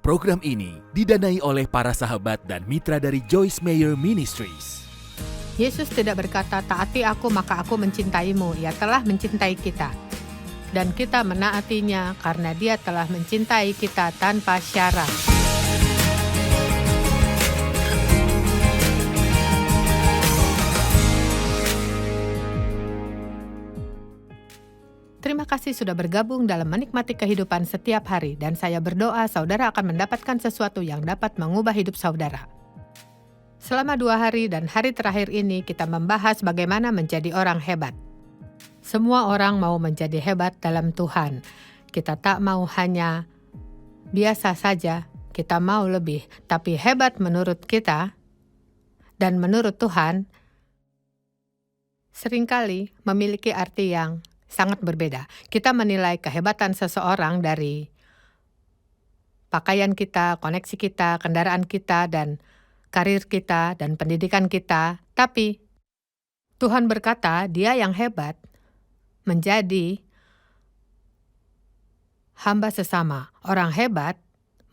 Program ini didanai oleh para sahabat dan mitra dari Joyce Meyer Ministries. Yesus tidak berkata, "Taati aku maka aku mencintaimu." Ia telah mencintai kita. Dan kita menaatinya karena Dia telah mencintai kita tanpa syarat. Terima kasih sudah bergabung dalam menikmati kehidupan setiap hari, dan saya berdoa saudara akan mendapatkan sesuatu yang dapat mengubah hidup saudara. Selama 2 hari dan hari terakhir ini kita membahas bagaimana menjadi orang hebat. Semua orang mau menjadi hebat dalam Tuhan. Kita tak mau hanya biasa saja, kita mau lebih. Tapi hebat menurut kita dan menurut Tuhan seringkali memiliki arti yang sangat berbeda. Kita menilai kehebatan seseorang dari pakaian kita, koneksi kita, kendaraan kita, dan karir kita, dan pendidikan kita. Tapi Tuhan berkata, Dia yang hebat menjadi hamba sesama. Orang hebat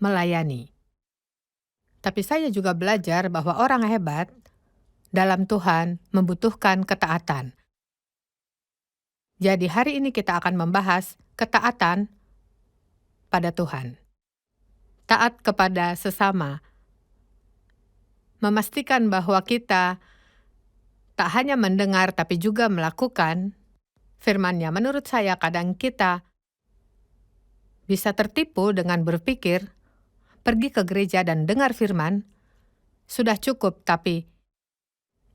melayani. Tapi saya juga belajar bahwa orang hebat dalam Tuhan membutuhkan ketaatan. Jadi hari ini kita akan membahas ketaatan pada Tuhan. Taat kepada sesama. Memastikan bahwa kita tak hanya mendengar tapi juga melakukan firman-Nya. Menurut saya kadang kita bisa tertipu dengan berpikir, pergi ke gereja dan dengar firman, sudah cukup, tapi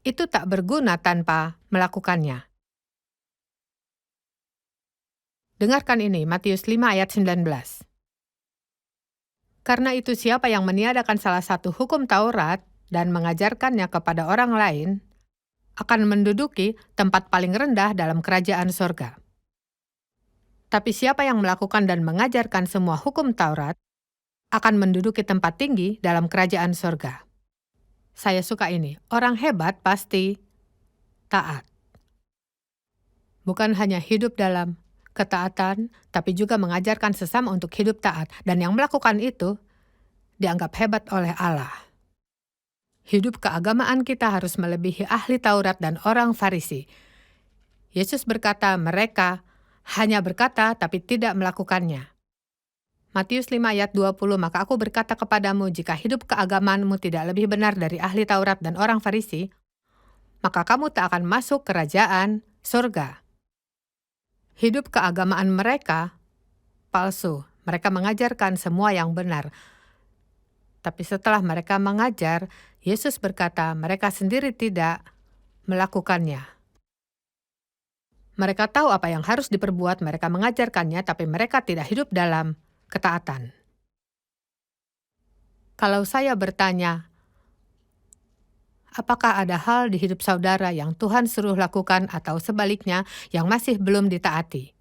itu tak berguna tanpa melakukannya. Dengarkan ini, Matius 5 ayat 19. Karena itu siapa yang meniadakan salah satu hukum Taurat dan mengajarkannya kepada orang lain, akan menduduki tempat paling rendah dalam kerajaan sorga. Tapi siapa yang melakukan dan mengajarkan semua hukum Taurat, akan menduduki tempat tinggi dalam kerajaan sorga. Saya suka ini, orang hebat pasti taat. Bukan hanya hidup dalam ketaatan, tapi juga mengajarkan sesama untuk hidup taat. Dan yang melakukan itu dianggap hebat oleh Allah. Hidup keagamaan kita harus melebihi ahli Taurat dan orang Farisi. Yesus berkata, mereka hanya berkata tapi tidak melakukannya. Matius 5 ayat 20, maka aku berkata kepadamu, jika hidup keagamaanmu tidak lebih benar dari ahli Taurat dan orang Farisi, maka kamu tak akan masuk kerajaan surga. Hidup keagamaan mereka palsu. Mereka mengajarkan semua yang benar. Tapi setelah mereka mengajar, Yesus berkata mereka sendiri tidak melakukannya. Mereka tahu apa yang harus diperbuat, mereka mengajarkannya, tapi mereka tidak hidup dalam ketaatan. Kalau saya bertanya, apakah ada hal di hidup saudara yang Tuhan suruh lakukan atau sebaliknya yang masih belum ditaati?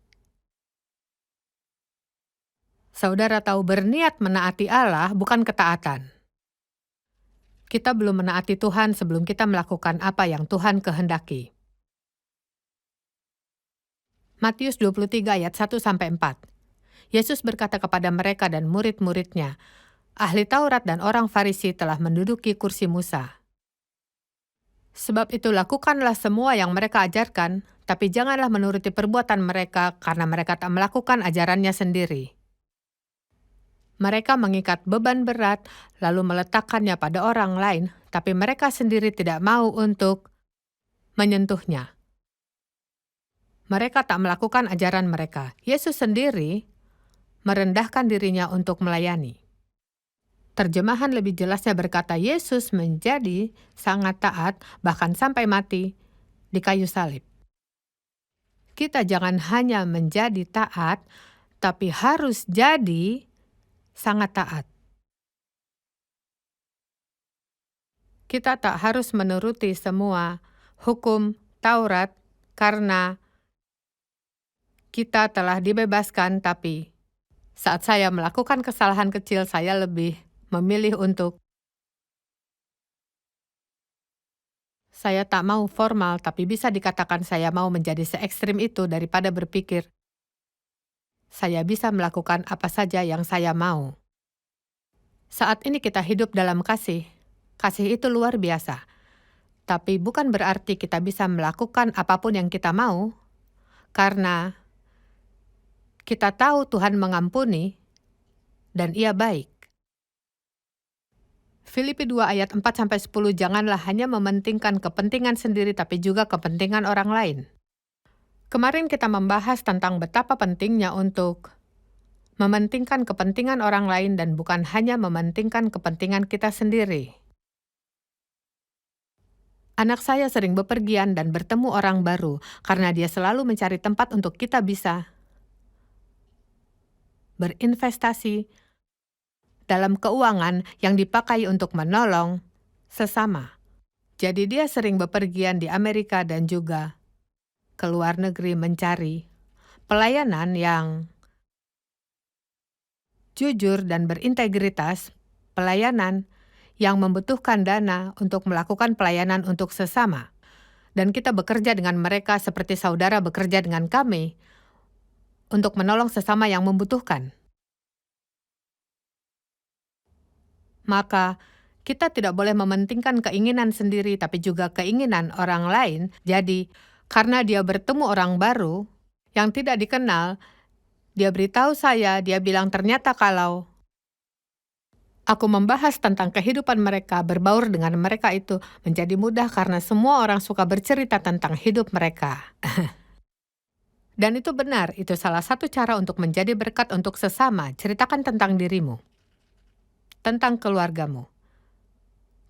Saudara tahu berniat menaati Allah bukan ketaatan. Kita belum menaati Tuhan sebelum kita melakukan apa yang Tuhan kehendaki. Matius 23 ayat 1-4. Yesus berkata kepada mereka dan murid-muridnya, ahli Taurat dan orang Farisi telah menduduki kursi Musa. Sebab itu lakukanlah semua yang mereka ajarkan, tapi janganlah menuruti perbuatan mereka karena mereka tak melakukan ajarannya sendiri. Mereka mengikat beban berat lalu meletakkannya pada orang lain, tapi mereka sendiri tidak mau untuk menyentuhnya. Mereka tak melakukan ajaran mereka. Yesus sendiri merendahkan dirinya untuk melayani. Terjemahan lebih jelasnya berkata, Yesus menjadi sangat taat, bahkan sampai mati di kayu salib. Kita jangan hanya menjadi taat, tapi harus jadi sangat taat. Kita tak harus menuruti semua hukum Taurat karena kita telah dibebaskan, tapi saat saya melakukan kesalahan kecil, saya lebih memilih untuk saya tak mau formal, tapi bisa dikatakan saya mau menjadi se-ekstrim itu daripada berpikir saya bisa melakukan apa saja yang saya mau. Saat ini kita hidup dalam kasih. Kasih itu luar biasa. Tapi bukan berarti kita bisa melakukan apapun yang kita mau, karena kita tahu Tuhan mengampuni dan Ia baik. Filipi 2 ayat 4-10, janganlah hanya mementingkan kepentingan sendiri tapi juga kepentingan orang lain. Kemarin kita membahas tentang betapa pentingnya untuk mementingkan kepentingan orang lain dan bukan hanya mementingkan kepentingan kita sendiri. Anak saya sering bepergian dan bertemu orang baru karena dia selalu mencari tempat untuk kita bisa berinvestasi dalam keuangan yang dipakai untuk menolong sesama. Jadi dia sering bepergian di Amerika dan juga ke luar negeri mencari pelayanan yang jujur dan berintegritas, pelayanan yang membutuhkan dana untuk melakukan pelayanan untuk sesama. Dan kita bekerja dengan mereka seperti saudara bekerja dengan kami untuk menolong sesama yang membutuhkan. Maka, kita tidak boleh mementingkan keinginan sendiri tapi juga keinginan orang lain. Jadi, karena dia bertemu orang baru yang tidak dikenal, dia beritahu saya, dia bilang ternyata kalau aku membahas tentang kehidupan mereka, berbaur dengan mereka itu menjadi mudah karena semua orang suka bercerita tentang hidup mereka. Dan itu benar, itu salah satu cara untuk menjadi berkat untuk sesama. Ceritakan tentang dirimu, tentang keluargamu,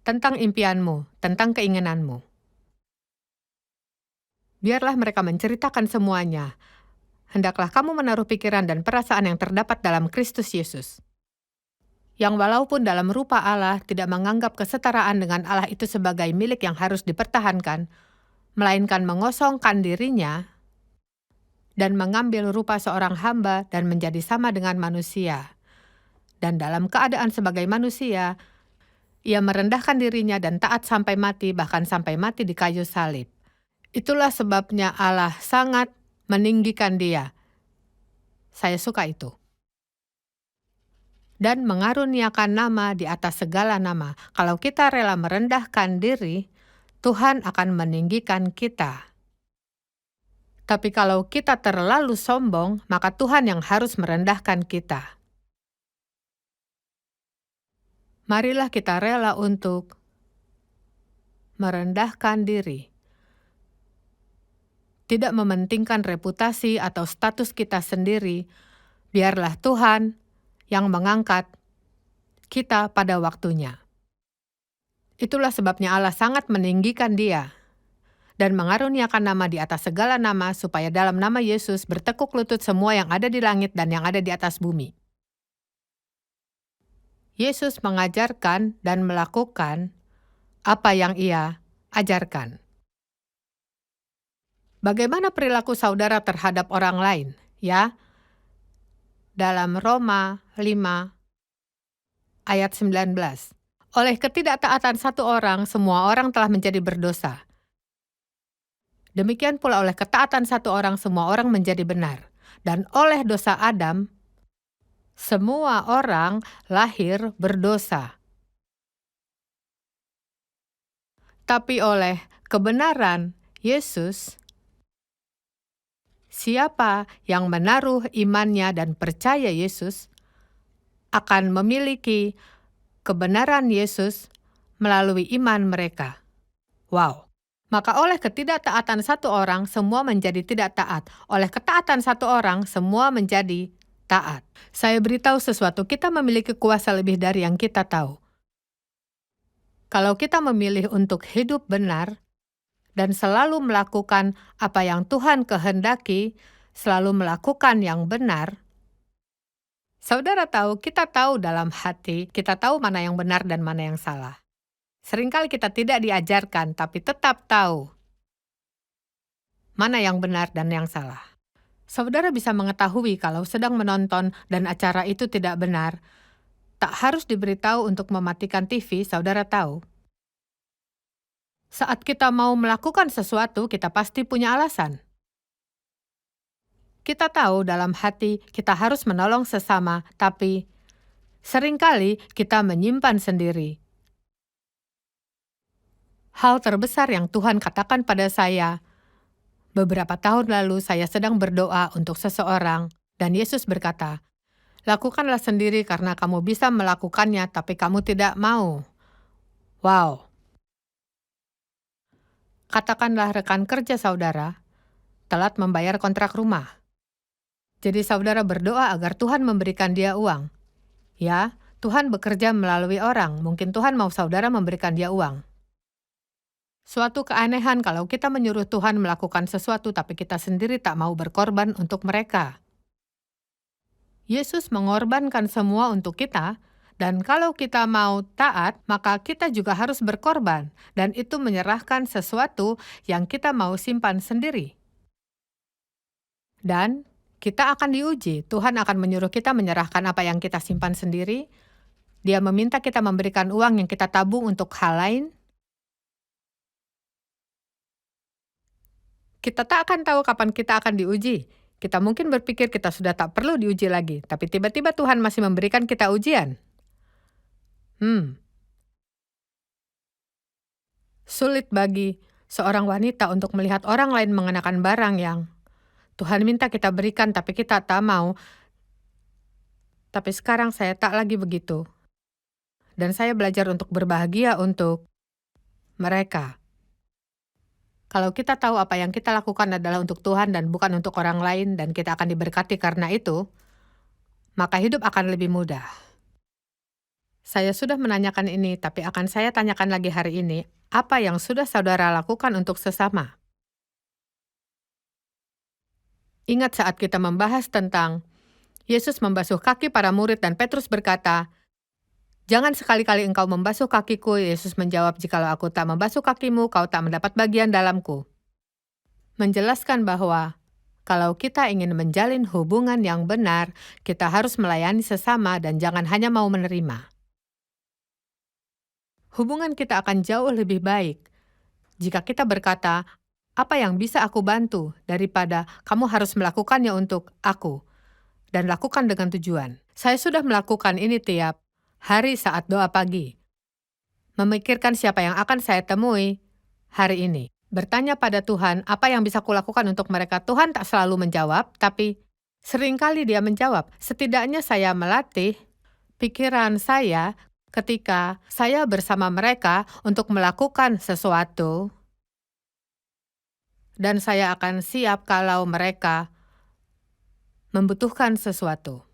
tentang impianmu, tentang keinginanmu. Biarlah mereka menceritakan semuanya. Hendaklah kamu menaruh pikiran dan perasaan yang terdapat dalam Kristus Yesus, yang walaupun dalam rupa Allah tidak menganggap kesetaraan dengan Allah itu sebagai milik yang harus dipertahankan, melainkan mengosongkan dirinya dan mengambil rupa seorang hamba dan menjadi sama dengan manusia. Dan dalam keadaan sebagai manusia, ia merendahkan dirinya dan taat sampai mati, bahkan sampai mati di kayu salib. Itulah sebabnya Allah sangat meninggikan dia. Saya suka itu. Dan mengaruniakan nama di atas segala nama. Kalau kita rela merendahkan diri, Tuhan akan meninggikan kita. Tapi kalau kita terlalu sombong, maka Tuhan yang harus merendahkan kita. Marilah kita rela untuk merendahkan diri. Tidak mementingkan reputasi atau status kita sendiri, biarlah Tuhan yang mengangkat kita pada waktunya. Itulah sebabnya Allah sangat meninggikan dia dan mengaruniakan nama di atas segala nama supaya dalam nama Yesus bertekuk lutut semua yang ada di langit dan yang ada di atas bumi. Yesus mengajarkan dan melakukan apa yang Ia ajarkan. Bagaimana perilaku saudara terhadap orang lain? Ya, dalam Roma 5 ayat 19. Oleh ketidaktaatan satu orang, semua orang telah menjadi berdosa. Demikian pula oleh ketaatan satu orang, semua orang menjadi benar. Dan oleh dosa Adam, semua orang lahir berdosa. Tapi oleh kebenaran Yesus, siapa yang menaruh imannya dan percaya Yesus akan memiliki kebenaran Yesus melalui iman mereka. Wow! Maka oleh ketidaktaatan satu orang, semua menjadi tidak taat. Oleh ketaatan satu orang, semua menjadi taat. Saya beritahu sesuatu, kita memiliki kuasa lebih dari yang kita tahu. Kalau kita memilih untuk hidup benar dan selalu melakukan apa yang Tuhan kehendaki, selalu melakukan yang benar, saudara tahu, kita tahu dalam hati, kita tahu mana yang benar dan mana yang salah. Seringkali kita tidak diajarkan, tapi tetap tahu mana yang benar dan yang salah. Saudara bisa mengetahui kalau sedang menonton dan acara itu tidak benar. Tak harus diberitahu untuk mematikan TV, saudara tahu. Saat kita mau melakukan sesuatu, kita pasti punya alasan. Kita tahu dalam hati kita harus menolong sesama, tapi Seringkali kita menyimpan sendiri. Hal terbesar yang Tuhan katakan pada saya, beberapa tahun lalu saya sedang berdoa untuk seseorang, dan Yesus berkata, "Lakukanlah sendiri karena kamu bisa melakukannya, tapi kamu tidak mau." Wow, katakanlah rekan kerja saudara telat membayar kontrak rumah. Jadi saudara berdoa agar Tuhan memberikan dia uang. Ya, Tuhan bekerja melalui orang, mungkin Tuhan mau saudara memberikan dia uang. Suatu keanehan kalau kita menyuruh Tuhan melakukan sesuatu tapi kita sendiri tak mau berkorban untuk mereka. Yesus mengorbankan semua untuk kita, dan kalau kita mau taat, maka kita juga harus berkorban, dan itu menyerahkan sesuatu yang kita mau simpan sendiri. Dan kita akan diuji. Tuhan akan menyuruh kita menyerahkan apa yang kita simpan sendiri. Dia meminta kita memberikan uang yang kita tabung untuk hal lain. Kita tak akan tahu kapan kita akan diuji. Kita mungkin berpikir kita sudah tak perlu diuji lagi, tapi tiba-tiba Tuhan masih memberikan kita ujian. Sulit bagi seorang wanita untuk melihat orang lain mengenakan barang yang Tuhan minta kita berikan, tapi kita tak mau. Tapi sekarang saya tak lagi begitu. Dan saya belajar untuk berbahagia untuk mereka. Kalau kita tahu apa yang kita lakukan adalah untuk Tuhan dan bukan untuk orang lain, dan kita akan diberkati karena itu, maka hidup akan lebih mudah. Saya sudah menanyakan ini, tapi akan saya tanyakan lagi hari ini, apa yang sudah saudara lakukan untuk sesama? Ingat saat kita membahas tentang Yesus membasuh kaki para murid dan Petrus berkata, "Jangan sekali-kali engkau membasuh kakiku." Yesus menjawab, "Jikalau aku tak membasuh kakimu, kau tak mendapat bagian dalamku." Menjelaskan bahwa kalau kita ingin menjalin hubungan yang benar, kita harus melayani sesama dan jangan hanya mau menerima. Hubungan kita akan jauh lebih baik jika kita berkata, "Apa yang bisa aku bantu?" daripada "Kamu harus melakukannya untuk aku." Dan lakukan dengan tujuan. Saya sudah melakukan ini tiap hari saat doa pagi. Memikirkan siapa yang akan saya temui hari ini. Bertanya pada Tuhan, apa yang bisa kulakukan untuk mereka? Tuhan tak selalu menjawab, tapi seringkali Dia menjawab. Setidaknya saya melatih pikiran saya ketika saya bersama mereka untuk melakukan sesuatu, dan saya akan siap kalau mereka membutuhkan sesuatu.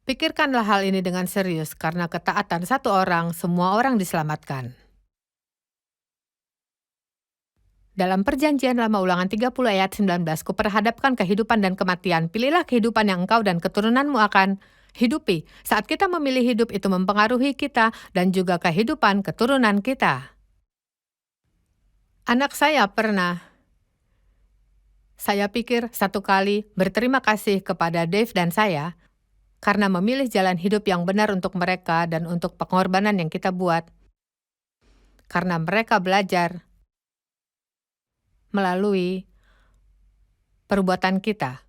Pikirkanlah hal ini dengan serius, karena ketaatan satu orang, semua orang diselamatkan. Dalam perjanjian lama Ulangan 30 ayat 19, "Kuperhadapkan kehidupan dan kematian, pilihlah kehidupan yang engkau dan keturunanmu akan hidupi." Saat kita memilih hidup, itu mempengaruhi kita dan juga kehidupan keturunan kita. Anak saya pikir satu kali berterima kasih kepada Dave dan saya, karena memilih jalan hidup yang benar untuk mereka dan untuk pengorbanan yang kita buat. Karena mereka belajar melalui perbuatan kita.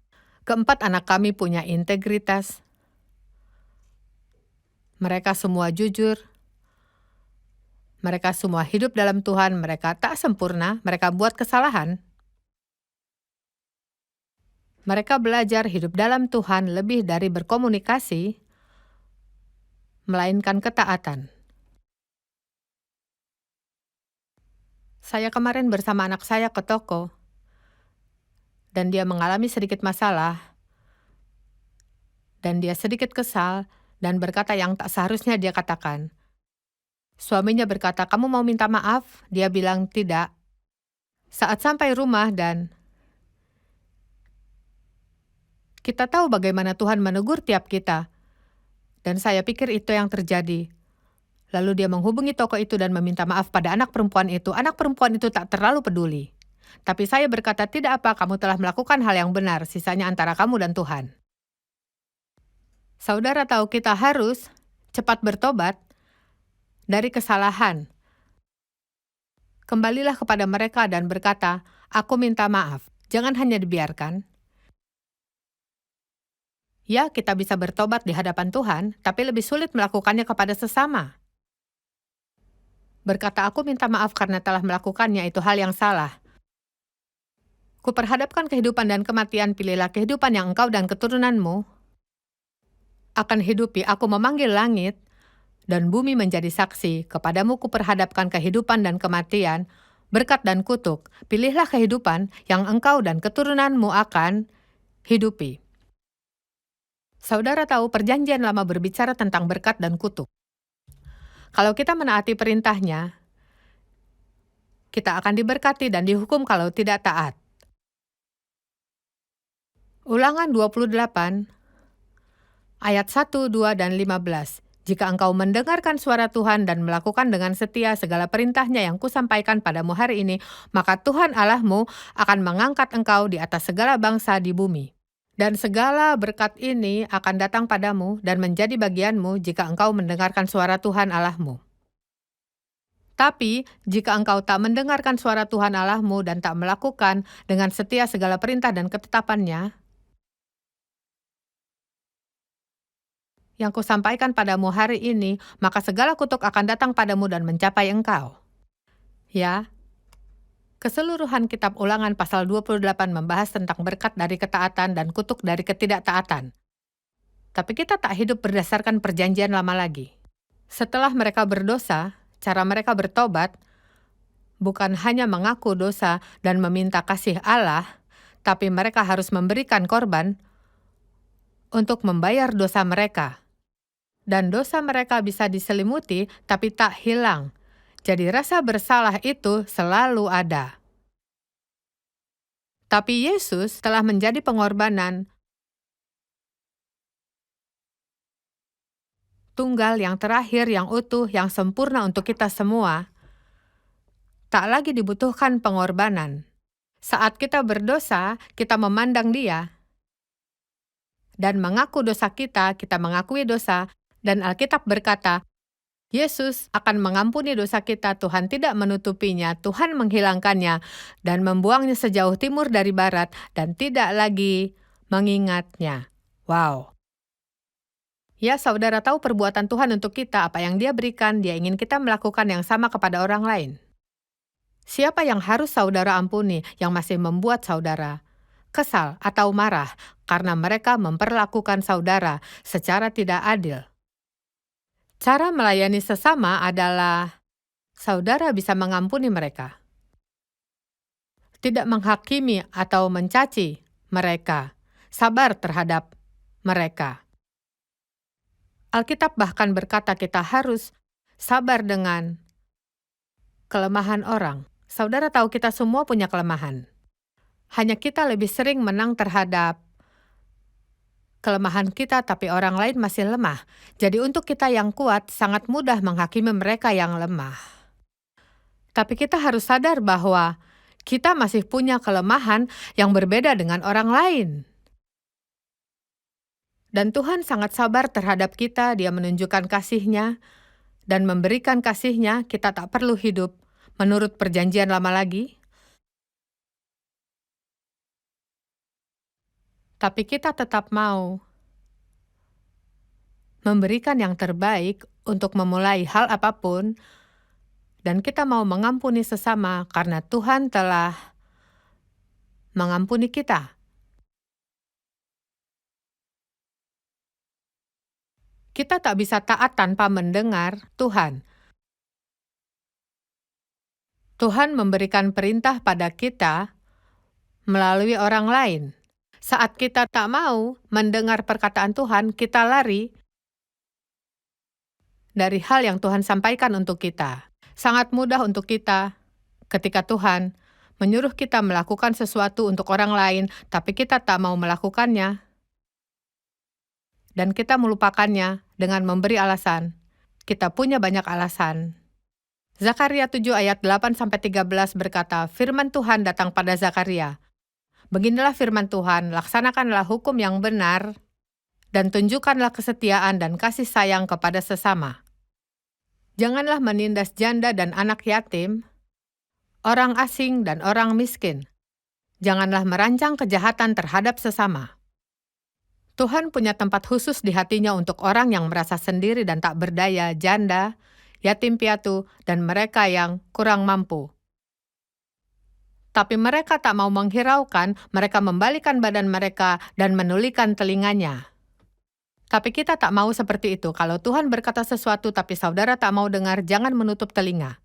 Keempat, anak kami punya integritas. Mereka semua jujur. Mereka semua hidup dalam Tuhan. Mereka tak sempurna. Mereka buat kesalahan. Mereka belajar hidup dalam Tuhan lebih dari berkomunikasi, melainkan ketaatan. Saya kemarin bersama anak saya ke toko, dan dia mengalami sedikit masalah, dan dia sedikit kesal, dan berkata yang tak seharusnya dia katakan. Suaminya berkata, "Kamu mau minta maaf?" Dia bilang, "Tidak." Saat sampai rumah dan kita tahu bagaimana Tuhan menegur tiap kita, dan saya pikir itu yang terjadi. Lalu dia menghubungi toko itu dan meminta maaf pada anak perempuan itu. Anak perempuan itu tak terlalu peduli. Tapi saya berkata, "Tidak apa, kamu telah melakukan hal yang benar, sisanya antara kamu dan Tuhan." Saudara tahu kita harus cepat bertobat dari kesalahan. Kembalilah kepada mereka dan berkata, "Aku minta maaf." Jangan hanya dibiarkan. Ya, kita bisa bertobat di hadapan Tuhan, tapi lebih sulit melakukannya kepada sesama. Berkata aku minta maaf karena telah melakukannya itu hal yang salah. Kuperhadapkan kehidupan dan kematian, pilihlah kehidupan yang engkau dan keturunanmu akan hidupi. Aku memanggil langit dan bumi menjadi saksi. Kepadamu kuperhadapkan kehidupan dan kematian, berkat dan kutuk. Pilihlah kehidupan yang engkau dan keturunanmu akan hidupi. Saudara tahu perjanjian lama berbicara tentang berkat dan kutuk. Kalau kita menaati perintahnya, kita akan diberkati dan dihukum kalau tidak taat. Ulangan 28, ayat 1, 2, dan 15. Jika engkau mendengarkan suara Tuhan dan melakukan dengan setia segala perintahnya yang kusampaikan padamu hari ini, maka Tuhan Allahmu akan mengangkat engkau di atas segala bangsa di bumi. Dan segala berkat ini akan datang padamu dan menjadi bagianmu jika engkau mendengarkan suara Tuhan Allahmu. Tapi, jika engkau tak mendengarkan suara Tuhan Allahmu dan tak melakukan dengan setia segala perintah dan ketetapannya yang kusampaikan padamu hari ini, maka segala kutuk akan datang padamu dan mencapai engkau. Ya, keseluruhan kitab Ulangan pasal 28 membahas tentang berkat dari ketaatan dan kutuk dari ketidaktaatan. Tapi kita tak hidup berdasarkan perjanjian lama lagi. Setelah mereka berdosa, cara mereka bertobat bukan hanya mengaku dosa dan meminta kasih Allah, tapi mereka harus memberikan korban untuk membayar dosa mereka. Dan dosa mereka bisa diselimuti, tapi tak hilang. Jadi rasa bersalah itu selalu ada. Tapi Yesus telah menjadi pengorbanan tunggal yang terakhir, yang utuh, yang sempurna untuk kita semua. Tak lagi dibutuhkan pengorbanan. Saat kita berdosa, kita memandang Dia dan mengaku dosa kita mengakui dosa, dan Alkitab berkata, Yesus akan mengampuni dosa kita, Tuhan tidak menutupinya, Tuhan menghilangkannya, dan membuangnya sejauh timur dari barat, dan tidak lagi mengingatnya. Wow. Ya, saudara tahu perbuatan Tuhan untuk kita, apa yang Dia berikan, Dia ingin kita melakukan yang sama kepada orang lain. Siapa yang harus saudara ampuni yang masih membuat saudara kesal atau marah karena mereka memperlakukan saudara secara tidak adil? Cara melayani sesama adalah saudara bisa mengampuni mereka. Tidak menghakimi atau mencaci mereka. Sabar terhadap mereka. Alkitab bahkan berkata kita harus sabar dengan kelemahan orang. Saudara tahu kita semua punya kelemahan. Hanya kita lebih sering menang terhadap kelemahan kita, tapi orang lain masih lemah. Jadi untuk kita yang kuat, sangat mudah menghakimi mereka yang lemah. Tapi kita harus sadar bahwa kita masih punya kelemahan yang berbeda dengan orang lain. Dan Tuhan sangat sabar terhadap kita, Dia menunjukkan kasih-Nya dan memberikan kasih-Nya. Kita tak perlu hidup menurut perjanjian lama lagi. Tapi kita tetap mau memberikan yang terbaik untuk memulai hal apapun, dan kita mau mengampuni sesama karena Tuhan telah mengampuni kita. Kita tak bisa taat tanpa mendengar Tuhan. Tuhan memberikan perintah pada kita melalui orang lain. Saat kita tak mau mendengar perkataan Tuhan, kita lari dari hal yang Tuhan sampaikan untuk kita. Sangat mudah untuk kita ketika Tuhan menyuruh kita melakukan sesuatu untuk orang lain, tapi kita tak mau melakukannya. Dan kita melupakannya dengan memberi alasan. Kita punya banyak alasan. Zakaria 7 ayat 8-13 berkata, firman Tuhan datang pada Zakaria. Beginilah firman Tuhan, laksanakanlah hukum yang benar, dan tunjukkanlah kesetiaan dan kasih sayang kepada sesama. Janganlah menindas janda dan anak yatim, orang asing dan orang miskin. Janganlah merancang kejahatan terhadap sesama. Tuhan punya tempat khusus di hatinya untuk orang yang merasa sendiri dan tak berdaya, janda, yatim piatu, dan mereka yang kurang mampu. Tapi mereka tak mau menghiraukan, mereka membalikan badan mereka dan menulikan telinganya. Tapi kita tak mau seperti itu. Kalau Tuhan berkata sesuatu tapi saudara tak mau dengar, jangan menutup telinga.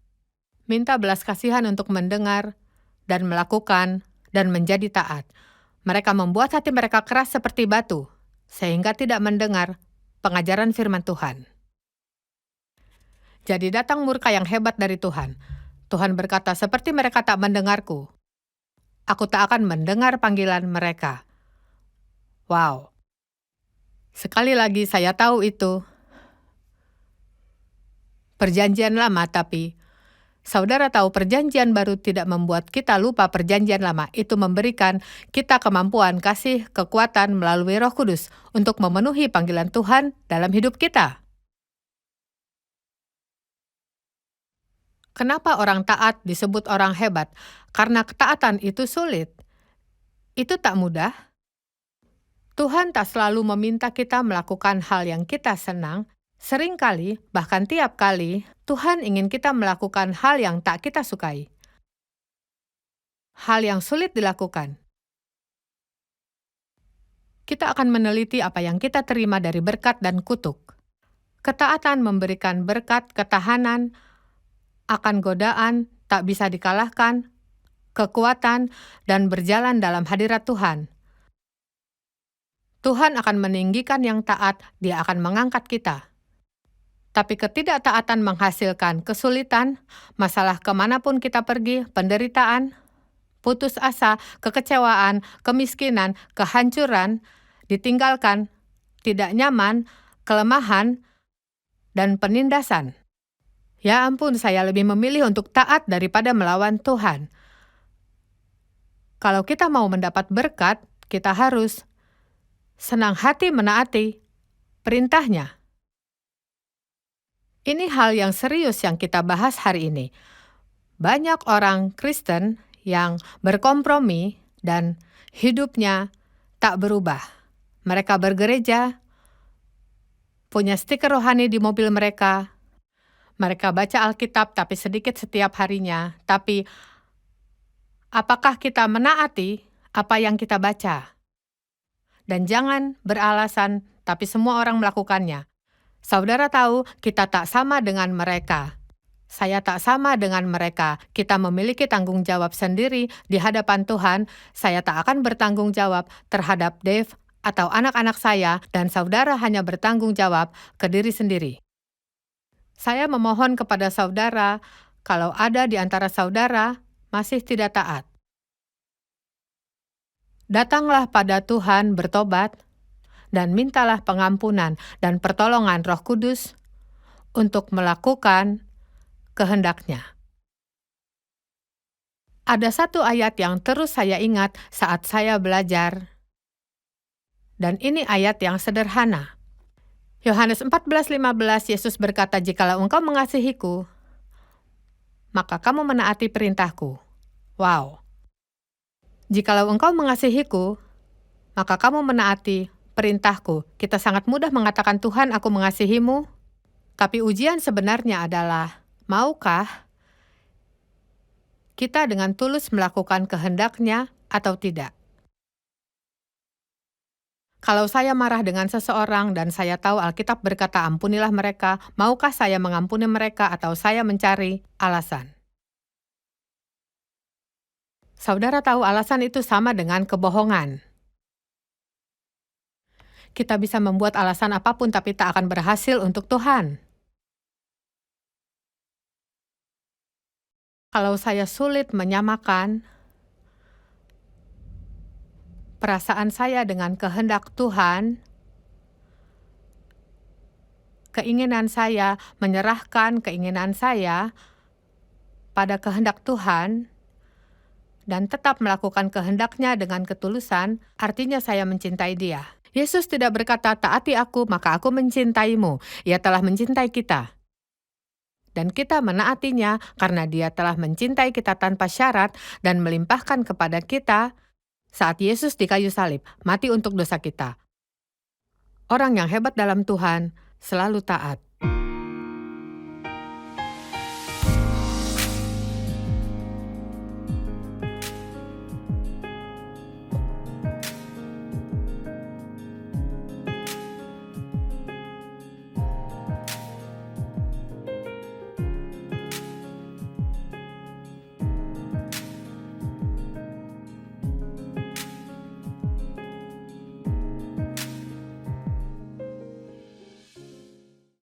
Minta belas kasihan untuk mendengar dan melakukan dan menjadi taat. Mereka membuat hati mereka keras seperti batu, sehingga tidak mendengar pengajaran firman Tuhan. Jadi datang murka yang hebat dari Tuhan. Tuhan berkata, seperti mereka tak mendengarku, aku tak akan mendengar panggilan mereka. Wow. Sekali lagi saya tahu itu perjanjian lama, tapi saudara tahu perjanjian baru tidak membuat kita lupa perjanjian lama. Itu memberikan kita kemampuan, kasih, kekuatan melalui Roh Kudus untuk memenuhi panggilan Tuhan dalam hidup kita. Kenapa orang taat disebut orang hebat? Karena ketaatan itu sulit. Itu tak mudah. Tuhan tak selalu meminta kita melakukan hal yang kita senang. Seringkali, bahkan tiap kali, Tuhan ingin kita melakukan hal yang tak kita sukai. Hal yang sulit dilakukan. Kita akan meneliti apa yang kita terima dari berkat dan kutuk. Ketaatan memberikan berkat ketahanan akan godaan tak bisa dikalahkan, kekuatan, dan berjalan dalam hadirat Tuhan. Tuhan akan meninggikan yang taat, Dia akan mengangkat kita. Tapi ketidaktaatan menghasilkan kesulitan, masalah kemanapun kita pergi, penderitaan, putus asa, kekecewaan, kemiskinan, kehancuran, ditinggalkan, tidak nyaman, kelemahan, dan penindasan. Ya ampun, saya lebih memilih untuk taat daripada melawan Tuhan. Kalau kita mau mendapat berkat, kita harus senang hati menaati perintahnya. Ini hal yang serius yang kita bahas hari ini. Banyak orang Kristen yang berkompromi dan hidupnya tak berubah. Mereka bergereja, punya stiker rohani di mobil mereka. Mereka baca Alkitab tapi sedikit setiap harinya. Tapi apakah kita menaati apa yang kita baca? Dan jangan beralasan, tapi semua orang melakukannya. Saudara tahu, kita tak sama dengan mereka. Saya tak sama dengan mereka. Kita memiliki tanggung jawab sendiri di hadapan Tuhan. Saya tak akan bertanggung jawab terhadap Dave atau anak-anak saya, dan saudara hanya bertanggung jawab ke diri sendiri. Saya memohon kepada saudara, kalau ada di antara saudara masih tidak taat, datanglah pada Tuhan bertobat, dan mintalah pengampunan dan pertolongan Roh Kudus untuk melakukan kehendak-Nya. Ada satu ayat yang terus saya ingat saat saya belajar, dan ini ayat yang sederhana. Yohanes 14:15, Yesus berkata, "Jikalau engkau mengasihiku, maka kamu menaati perintahku." Wow. Jikalau engkau mengasihiku, maka kamu menaati perintahku. Kita sangat mudah mengatakan, Tuhan, aku mengasihimu. Tapi ujian sebenarnya adalah, maukah kita dengan tulus melakukan kehendak-Nya atau tidak? Kalau saya marah dengan seseorang dan saya tahu Alkitab berkata, ampunilah mereka, maukah saya mengampuni mereka atau saya mencari alasan? Saudara tahu alasan itu sama dengan kebohongan. Kita bisa membuat alasan apapun tapi tak akan berhasil untuk Tuhan. Kalau saya sulit menyamakan perasaan saya dengan kehendak Tuhan, keinginan saya menyerahkan keinginan saya pada kehendak Tuhan, dan tetap melakukan kehendak-Nya dengan ketulusan, artinya saya mencintai Dia. Yesus tidak berkata, taati aku, maka aku mencintaimu. Ia telah mencintai kita. Dan kita menaatinya karena Dia telah mencintai kita tanpa syarat dan melimpahkan kepada kita saat Yesus di kayu salib, mati untuk dosa kita. Orang yang hebat dalam Tuhan selalu taat.